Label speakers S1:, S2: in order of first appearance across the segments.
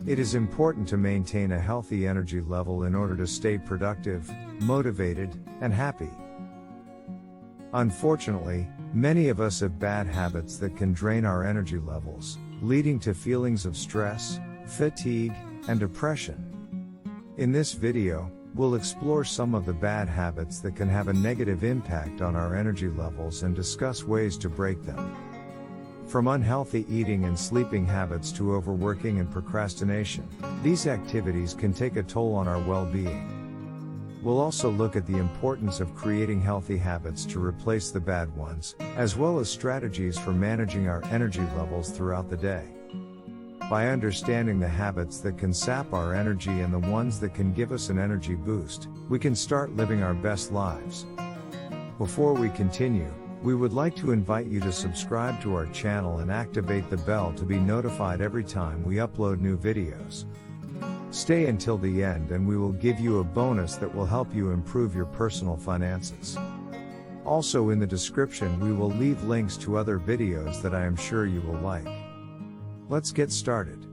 S1: It is important to maintain a healthy energy level in order to stay productive, motivated, and happy. Unfortunately, many of us have bad habits that can drain our energy levels, leading to feelings of stress, fatigue, and depression. In this video, we'll explore some of the bad habits that can have a negative impact on our energy levels and discuss ways to break them. From unhealthy eating and sleeping habits to overworking and procrastination, these activities can take a toll on our well-being. We'll also look at the importance of creating healthy habits to replace the bad ones, as well as strategies for managing our energy levels throughout the day. By understanding the habits that can sap our energy and the ones that can give us an energy boost, we can start living our best lives. Before we continue, we would like to invite you to subscribe to our channel and activate the bell to be notified every time we upload new videos. Stay until the end and we will give you a bonus that will help you improve your personal finances. Also in the description we will leave links to other videos that I am sure you will like. Let's get started.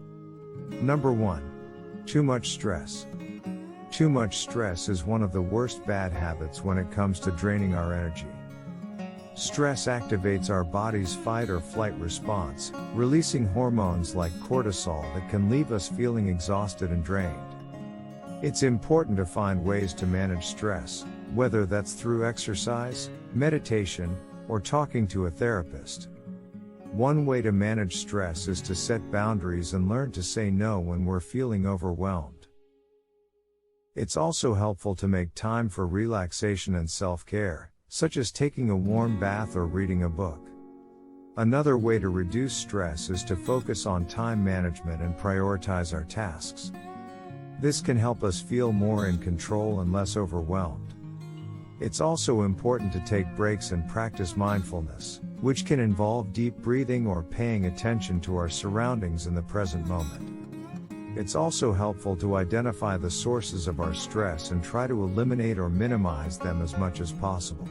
S1: Number 1. Too much stress. Too much stress is one of the worst bad habits when it comes to draining our energy. Stress activates our body's fight or flight response, releasing hormones like cortisol that can leave us feeling exhausted and drained. It's important to find ways to manage stress, whether that's through exercise, meditation, or talking to a therapist. One way to manage stress is to set boundaries and learn to say no when we're feeling overwhelmed. It's also helpful to make time for relaxation and self-care, such as taking a warm bath or reading a book. Another way to reduce stress is to focus on time management and prioritize our tasks. This can help us feel more in control and less overwhelmed. It's also important to take breaks and practice mindfulness, which can involve deep breathing or paying attention to our surroundings in the present moment. It's also helpful to identify the sources of our stress and try to eliminate or minimize them as much as possible.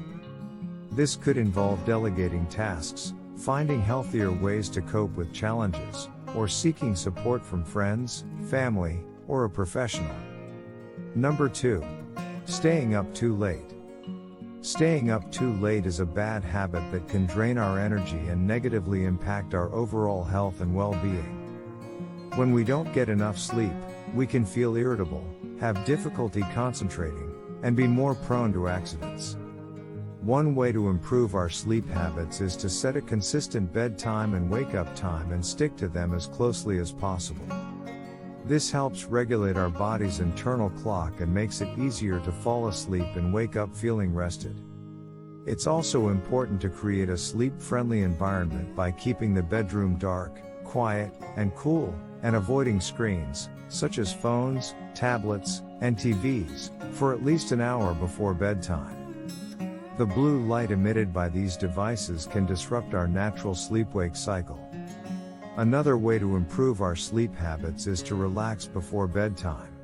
S1: This could involve delegating tasks, finding healthier ways to cope with challenges, or seeking support from friends, family, or a professional. Number 2. Staying up too late. Staying up too late is a bad habit that can drain our energy and negatively impact our overall health and well-being. When we don't get enough sleep, we can feel irritable, have difficulty concentrating, and be more prone to accidents. One way to improve our sleep habits is to set a consistent bedtime and wake-up time and stick to them as closely as possible. This helps regulate our body's internal clock and makes it easier to fall asleep and wake up feeling rested. It's also important to create a sleep-friendly environment by keeping the bedroom dark, quiet, and cool, and avoiding screens, such as phones, tablets, and TVs, for at least an hour before bedtime. The blue light emitted by these devices can disrupt our natural sleep-wake cycle. Another way to improve our sleep habits is to relax before bedtime.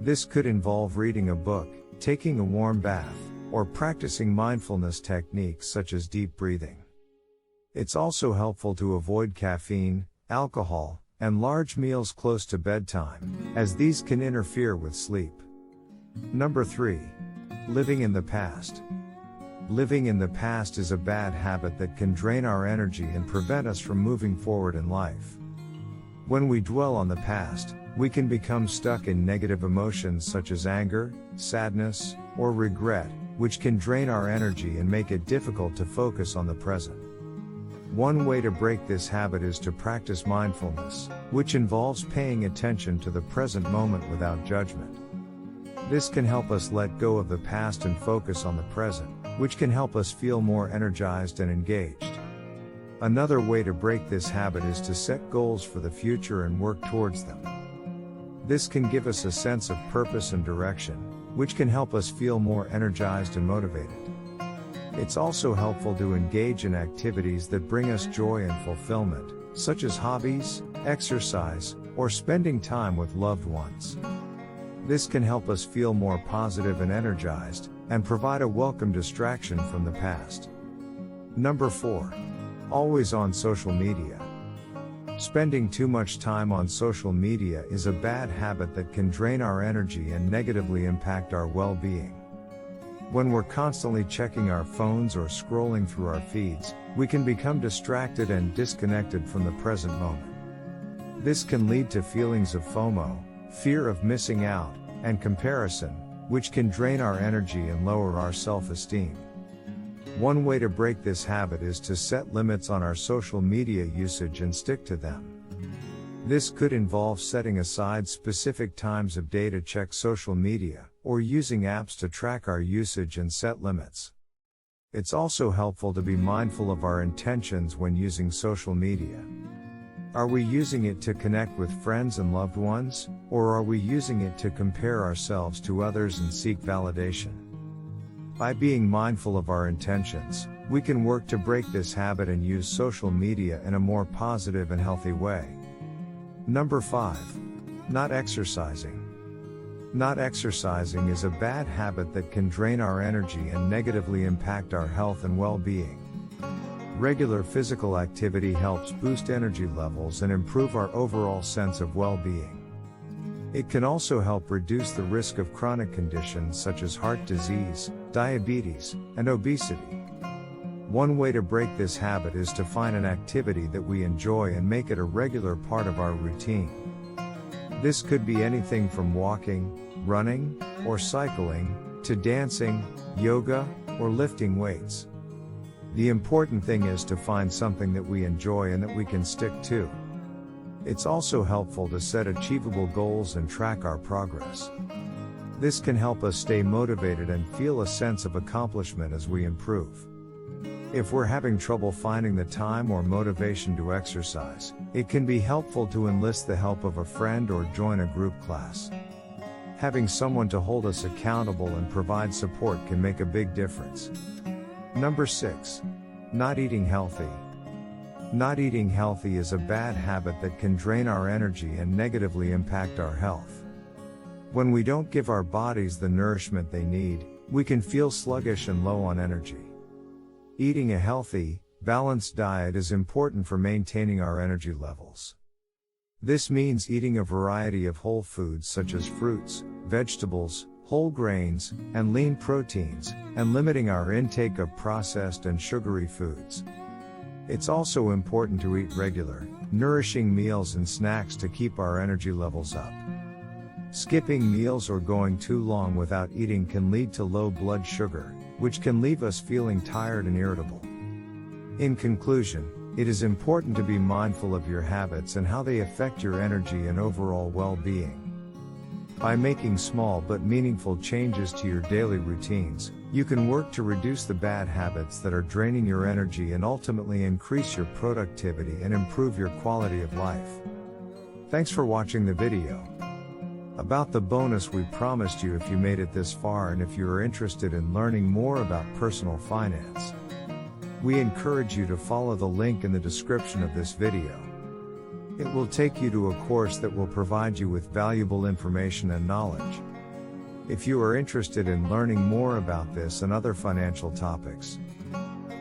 S1: This could involve reading a book, taking a warm bath, or practicing mindfulness techniques such as deep breathing. It's also helpful to avoid caffeine, alcohol, and large meals close to bedtime, as these can interfere with sleep. Number 3. Living in the past. Living in the past is a bad habit that can drain our energy and prevent us from moving forward in life. When we dwell on the past, we can become stuck in negative emotions such as anger, sadness, or regret, which can drain our energy and make it difficult to focus on the present. One way to break this habit is to practice mindfulness, which involves paying attention to the present moment without judgment. This can help us let go of the past and focus on the present, which can help us feel more energized and engaged. Another way to break this habit is to set goals for the future and work towards them. This can give us a sense of purpose and direction, which can help us feel more energized and motivated. It's also helpful to engage in activities that bring us joy and fulfillment, such as hobbies, exercise, or spending time with loved ones. This can help us feel more positive and energized, and provide a welcome distraction from the past. Number 4. Always on social media. Spending too much time on social media is a bad habit that can drain our energy and negatively impact our well-being. When we're constantly checking our phones or scrolling through our feeds, we can become distracted and disconnected from the present moment. This can lead to feelings of FOMO, fear of missing out, and comparison, which can drain our energy and lower our self-esteem. One way to break this habit is to set limits on our social media usage and stick to them. This could involve setting aside specific times of day to check social media, or using apps to track our usage and set limits. It's also helpful to be mindful of our intentions when using social media. Are we using it to connect with friends and loved ones, or are we using it to compare ourselves to others and seek validation? By being mindful of our intentions, we can work to break this habit and use social media in a more positive and healthy way. Number 5. Not exercising. Not exercising is a bad habit that can drain our energy and negatively impact our health and well-being. Regular physical activity helps boost energy levels and improve our overall sense of well-being. It can also help reduce the risk of chronic conditions such as heart disease, diabetes, and obesity. One way to break this habit is to find an activity that we enjoy and make it a regular part of our routine. This could be anything from walking, running, or cycling, to dancing, yoga, or lifting weights. The important thing is to find something that we enjoy and that we can stick to. It's also helpful to set achievable goals and track our progress. This can help us stay motivated and feel a sense of accomplishment as we improve. If we're having trouble finding the time or motivation to exercise, it can be helpful to enlist the help of a friend or join a group class. Having someone to hold us accountable and provide support can make a big difference. Number 6. Not eating healthy. Not eating healthy is a bad habit that can drain our energy and negatively impact our health. When we don't give our bodies the nourishment they need, we can feel sluggish and low on energy. Eating a healthy, balanced diet is important for maintaining our energy levels. This means eating a variety of whole foods such as fruits, vegetables, whole grains, and lean proteins, and limiting our intake of processed and sugary foods. It's also important to eat regular, nourishing meals and snacks to keep our energy levels up. Skipping meals or going too long without eating can lead to low blood sugar, which can leave us feeling tired and irritable. In conclusion, it is important to be mindful of your habits and how they affect your energy and overall well-being. By making small but meaningful changes to your daily routines, you can work to reduce the bad habits that are draining your energy and ultimately increase your productivity and improve your quality of life. Thanks for watching the video. About the bonus we promised you if you made it this far and if you are interested in learning more about personal finance. We encourage you to follow the link in the description of this video. It will take you to a course that will provide you with valuable information and knowledge. If you are interested in learning more about this and other financial topics,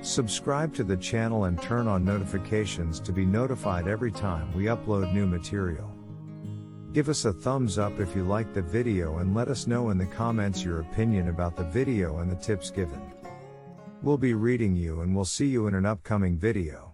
S1: subscribe to the channel and turn on notifications to be notified every time we upload new material. Give us a thumbs up if you liked the video and let us know in the comments your opinion about the video and the tips given. We'll be reading you and we'll see you in an upcoming video.